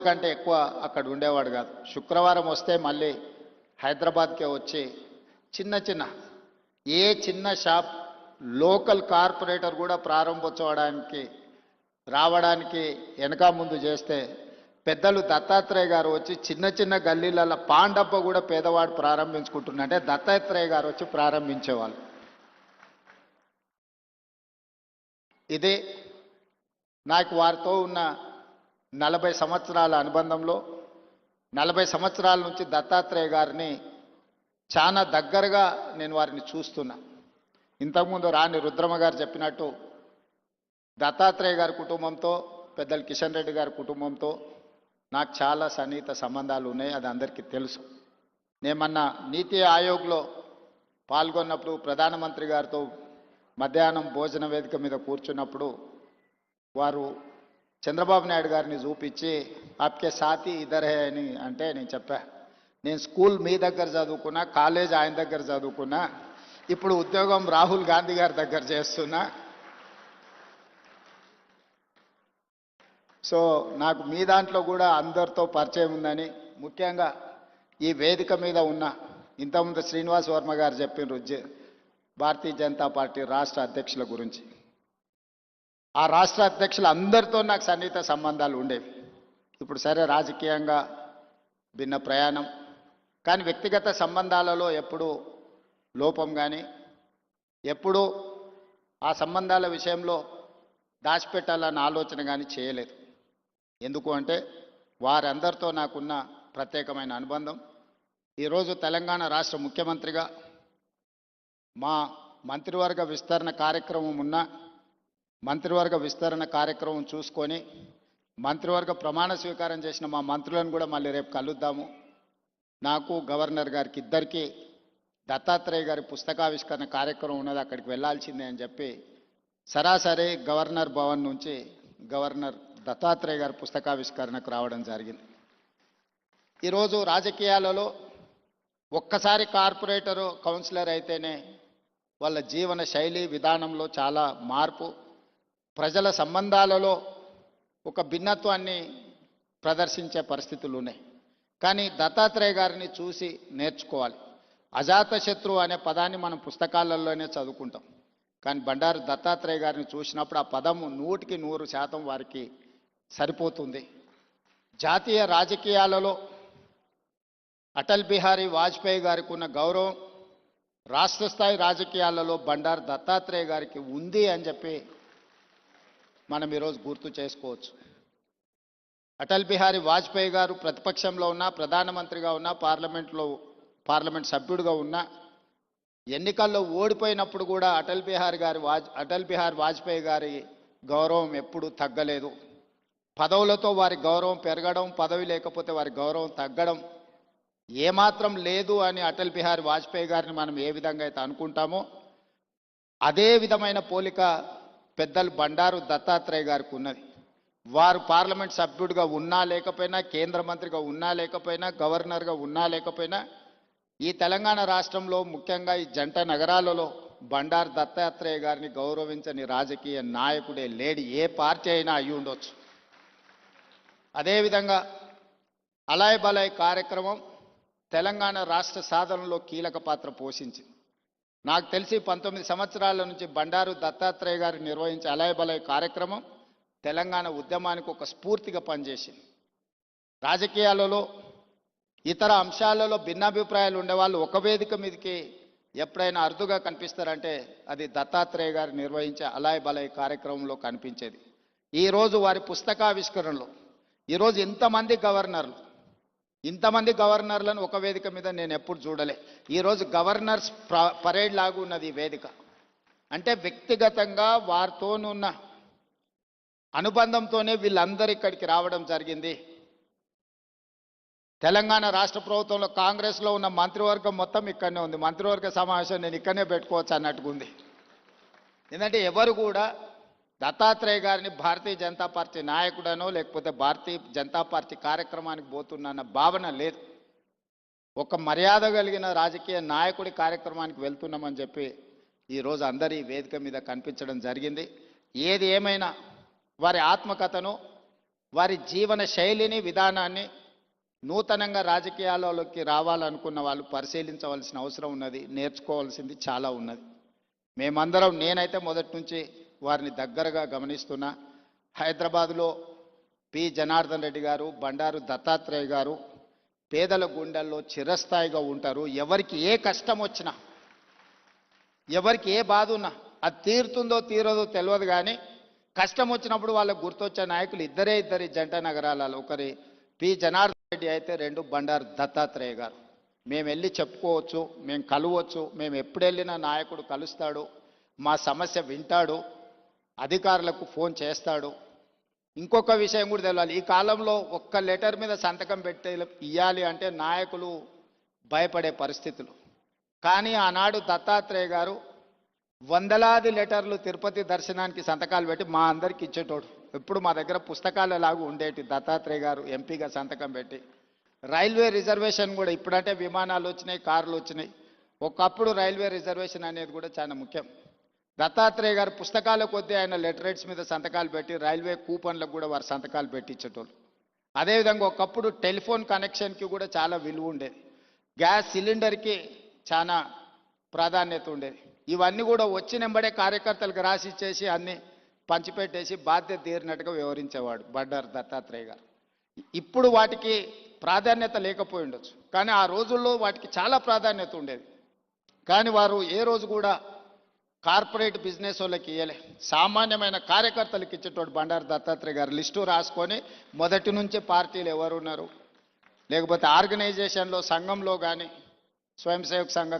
కంటే ఎక్కువ అక్కడ ఉండేవాడు కాదు. శుక్రవారం వస్తే మళ్ళీ హైదరాబాద్కే వచ్చి చిన్న చిన్న చిన్న షాప్ లోకల్ కార్పొరేటర్ కూడా ప్రారంభోత్సవానికి రావడానికి వెనక ముందు చేస్తే పెద్దలు దత్తాత్రేయ గారు వచ్చి చిన్న చిన్న గల్లీలలో పాన్ డబ్బా కూడా పేదవాడు ప్రారంభించుకుంటున్నంటే దత్తాత్రేయ గారు వచ్చి ప్రారంభించేవాళ్ళు. ఇదే నాకు వారితో ఉన్న 40 సంవత్సరాల అనుబంధంలో 40 సంవత్సరాల నుంచి దత్తాత్రేయ గారిని చాలా దగ్గరగా నేను వారిని చూస్తున్నా. ఇంతకుముందు రాణి రుద్రమ గారు చెప్పినట్టు దత్తాత్రేయ గారి కుటుంబంతో పెద్దలు కిషన్ రెడ్డి గారి కుటుంబంతో నాకు చాలా సన్నిహిత సంబంధాలు ఉన్నాయి. అది అందరికీ తెలుసు. నేను మొన్న నీతి ఆయోగ్లో పాల్గొన్నప్పుడు ప్రధానమంత్రి గారితో మధ్యాహ్నం భోజన వేదిక మీద కూర్చున్నప్పుడు వారు చంద్రబాబు నాయుడు గారిని చూపించి ఆప్కే సాథీ ఇద్దర్ హే అని అంటే నేను చెప్పా, నేను స్కూల్ మీ దగ్గర చదువుకున్నా, కాలేజ్ ఆయన దగ్గర చదువుకున్నా, ఇప్పుడు ఉద్యోగం రాహుల్ గాంధీ గారి దగ్గర చేస్తున్నా. సో నాకు మీ దాంట్లో కూడా అందరితో పరిచయం ఉందని, ముఖ్యంగా ఈ వేదిక మీద ఉన్న ఇంతకుముందు శ్రీనివాస్ వర్మ గారు చెప్పిన భారతీయ జనతా పార్టీ రాష్ట్ర అధ్యక్షుల గురించి. ఆ రాష్ట్ర అధ్యక్షులు అందరితో నాకు సన్నిహిత సంబంధాలు ఉండేవి. ఇప్పుడు సరే రాజకీయంగా భిన్న ప్రయాణం, కానీ వ్యక్తిగత సంబంధాలలో ఎప్పుడూ లోపం కానీ ఎప్పుడూ ఆ సంబంధాల విషయంలో దాచిపెట్టాలన్న ఆలోచన కానీ చేయలేదు. ఎందుకు అంటే వారందరితో నాకున్న ప్రత్యేకమైన అనుబంధం. ఈరోజు తెలంగాణ రాష్ట్ర ముఖ్యమంత్రిగా మా మంత్రివర్గ విస్తరణ కార్యక్రమం ఉన్న మంత్రివర్గ విస్తరణ కార్యక్రమం చూసుకొని మంత్రివర్గ ప్రమాణ స్వీకారం చేసిన మా మంత్రులను కూడా మళ్ళీ రేపు కలుద్దాము. నాకు గవర్నర్ గారికి ఇద్దరికీ దత్తాత్రేయ గారి పుస్తకావిష్కరణ కార్యక్రమం ఉన్నది, అక్కడికి వెళ్ళాల్సిందే అని చెప్పి సరాసరి గవర్నర్ భవన్ నుంచి గవర్నర్ దత్తాత్రేయ గారి పుస్తకావిష్కరణకు రావడం జరిగింది. ఈరోజు రాజకీయాలలో ఒక్కసారి కార్పొరేటరు కౌన్సిలర్ అయితేనే వాళ్ళ జీవన శైలి విధానంలో చాలా మార్పు, ప్రజల సంబంధాలలో ఒక భిన్నత్వాన్ని ప్రదర్శించే పరిస్థితులు ఉన్నాయి. కానీ దత్తాత్రేయ గారిని చూసి నేర్చుకోవాలి. అజాతశత్రు అనే పదాన్ని మనం పుస్తకాలలోనే చదువుకుంటాం, కానీ బండారు దత్తాత్రేయ గారిని చూసినప్పుడు ఆ పదము 100% వారికి సరిపోతుంది. జాతీయ రాజకీయాలలో అటల్ బిహారీ వాజ్పేయి గారికి ఉన్న గౌరవం రాష్ట్ర స్థాయి రాజకీయాలలో బండారు దత్తాత్రేయ గారికి ఉంది అని చెప్పి మనం ఈరోజు గుర్తు చేసుకోవచ్చు. అటల్ బిహారీ వాజ్పేయి గారు ప్రతిపక్షంలో ఉన్న, ప్రధానమంత్రిగా ఉన్న, పార్లమెంట్ సభ్యుడిగా ఉన్న, ఎన్నికల్లో ఓడిపోయినప్పుడు కూడా అటల్ బిహారీ వాజ్పేయి గారి గౌరవం ఎప్పుడూ తగ్గలేదు. పదవులతో వారి గౌరవం పెరగడం, పదవి లేకపోతే వారి గౌరవం తగ్గడం ఏమాత్రం లేదు అని అటల్ బిహారీ వాజ్పేయి గారిని మనం ఏ విధంగా అయితే అనుకుంటామో అదే విధమైన పోలిక పెద్దలు బండారు దత్తాత్రేయ గారికి ఉన్నది. వారు పార్లమెంట్ సభ్యుడిగా ఉన్నా లేకపోయినా, కేంద్ర మంత్రిగా ఉన్నా లేకపోయినా, గవర్నర్గా ఉన్నా లేకపోయినా ఈ తెలంగాణ రాష్ట్రంలో ముఖ్యంగా ఈ జంట నగరాలలో బండారు దత్తాత్రేయ గారిని గౌరవించని రాజకీయ నాయకుడే లేడు, ఏ పార్టీ అయినా అయి ఉండొచ్చు. అదేవిధంగా అలాయ్ బలాయ్ కార్యక్రమం తెలంగాణ రాష్ట్ర సాధనలో కీలక పాత్ర పోషించింది. నాకు తెలిసి 19 సంవత్సరాల నుంచి బండారు దత్తాత్రేయ గారు నిర్వహించే అలాయ్ బలాయ్ కార్యక్రమం తెలంగాణ ఉద్యమానికి ఒక స్ఫూర్తిగా పనిచేసింది. రాజకీయాలలో ఇతర అంశాలలో భిన్నాభిప్రాయాలు ఉండేవాళ్ళు ఒక వేదిక మీదకి ఎప్పుడైనా అరుదుగా కనిపిస్తారంటే అది దత్తాత్రేయ గారు నిర్వహించే అలాయ్ బలాయ్ కార్యక్రమంలో కనిపించేది. ఈరోజు వారి పుస్తకావిష్కరణలో ఈరోజు ఇంతమంది గవర్నర్లను ఒక వేదిక మీద నేను ఎప్పుడు చూడలే. ఈరోజు గవర్నర్స్ పరేడ్ లాగా ఉన్నది ఈ వేదిక. అంటే వ్యక్తిగతంగా వారితోనున్న అనుబంధంతోనే వీళ్ళందరూ ఇక్కడికి రావడం జరిగింది. తెలంగాణ రాష్ట్ర ప్రభుత్వంలో కాంగ్రెస్లో ఉన్న మంత్రివర్గం మొత్తం ఇక్కడనే ఉంది. మంత్రివర్గ సమావేశం నేను ఇక్కడనే పెట్టుకోవచ్చు అన్నట్టుగా ఉంది. ఎందుకంటే ఎవరు కూడా దత్తాత్రేయ గారిని భారతీయ జనతా పార్టీ నాయకుడనో లేకపోతే భారతీయ జనతా పార్టీ కార్యక్రమానికి పోతున్న భావన లేదు. ఒక మర్యాద కలిగిన రాజకీయ నాయకుడి కార్యక్రమానికి వెళ్తున్నామని చెప్పి ఈరోజు అందరి వేదిక మీద కనిపించడం జరిగింది. ఏది ఏమైనా వారి ఆత్మకథను వారి జీవన శైలిని విధానాన్ని నూతనంగా రాజకీయాలలోకి రావాలనుకున్న వాళ్ళు పరిశీలించవలసిన అవసరం ఉన్నది, నేర్చుకోవాల్సింది చాలా ఉన్నది. మేమందరం, నేనైతే మొదటి నుంచి వారిని దగ్గరగా గమనిస్తున్నా. హైదరాబాదులో పి జనార్దన్ రెడ్డి గారు, బండారు దత్తాత్రేయ గారు పేదల గుండెల్లో చిరస్థాయిగా ఉంటారు. ఎవరికి ఏ కష్టం వచ్చినా, ఎవరికి ఏ బాధ ఉన్నా అది తీరుతుందో తీరదో తెలియదు, కానీ కష్టం వచ్చినప్పుడు వాళ్ళకు గుర్తొచ్చే నాయకులు ఇద్దరి జంట నగరాలలో, ఒకరి పి జనార్దన్ రెడ్డి అయితే, రెండు బండారు దత్తాత్రేయ గారు. మేము వెళ్ళి చెప్పుకోవచ్చు, మేము కలవచ్చు, మేము ఎప్పుడు వెళ్ళినా నాయకుడు కలుస్తాడు, మా సమస్య వింటాడు, అధికారులకు ఫోన్ చేస్తాడు. ఇంకొక విషయం కూడా తెలియాలి, ఈ కాలంలో ఒక్క లెటర్ మీద సంతకం పెట్టి ఇవ్వాలి అంటే నాయకులు భయపడే పరిస్థితులు. కానీ ఆనాడు దత్తాత్రేయ గారు వందలాది లెటర్లు తిరుపతి దర్శనానికి సంతకాలు పెట్టి మా అందరికి ఇచ్చేటోడు. ఎప్పుడు మా దగ్గర పుస్తకాలు ఎలాగూ ఉండేటి. దత్తాత్రేయ గారు ఎంపీగా సంతకం పెట్టి, రైల్వే రిజర్వేషన్ కూడా, ఇప్పుడంటే విమానాలు వచ్చినాయి, కార్లు వచ్చినాయి, ఒకప్పుడు రైల్వే రిజర్వేషన్ అనేది కూడా చాలా ముఖ్యం. దత్తాత్రేయ గారు పుస్తకాల కొద్దీ ఆయన లెటరేట్స్ మీద సంతకాలు పెట్టి రైల్వే కూపన్లకు కూడా వారు సంతకాలు పెట్టించేటోళ్ళు. అదేవిధంగా ఒకప్పుడు టెలిఫోన్ కనెక్షన్కి కూడా చాలా విలువ ఉండేది, గ్యాస్ సిలిండర్కి చాలా ప్రాధాన్యత ఉండేది. ఇవన్నీ కూడా వచ్చినెంబడే కార్యకర్తలకు రాసి ఇచ్చేసి అన్ని పంచిపెట్టేసి బాధ్యత తీరినట్టుగా వ్యవహరించేవాడు బండారు దత్తాత్రేయ గారు. ఇప్పుడు వాటికి ప్రాధాన్యత లేకపోయి ఉండొచ్చు, కానీ ఆ రోజుల్లో వాటికి చాలా ప్రాధాన్యత ఉండేది. కానీ వారు ఏ రోజు కూడా కార్పొరేట్ బిజినెస్ వాళ్ళకి ఇవ్వలే, సామాన్యమైన కార్యకర్తలకు ఇచ్చేటోడు బండారు దత్తాత్రేయ గారు. లిస్టు రాసుకొని మొదటి నుంచే పార్టీలు ఎవరున్నారు, లేకపోతే ఆర్గనైజేషన్లో, సంఘంలో కానీ, స్వయం సేవక సంఘ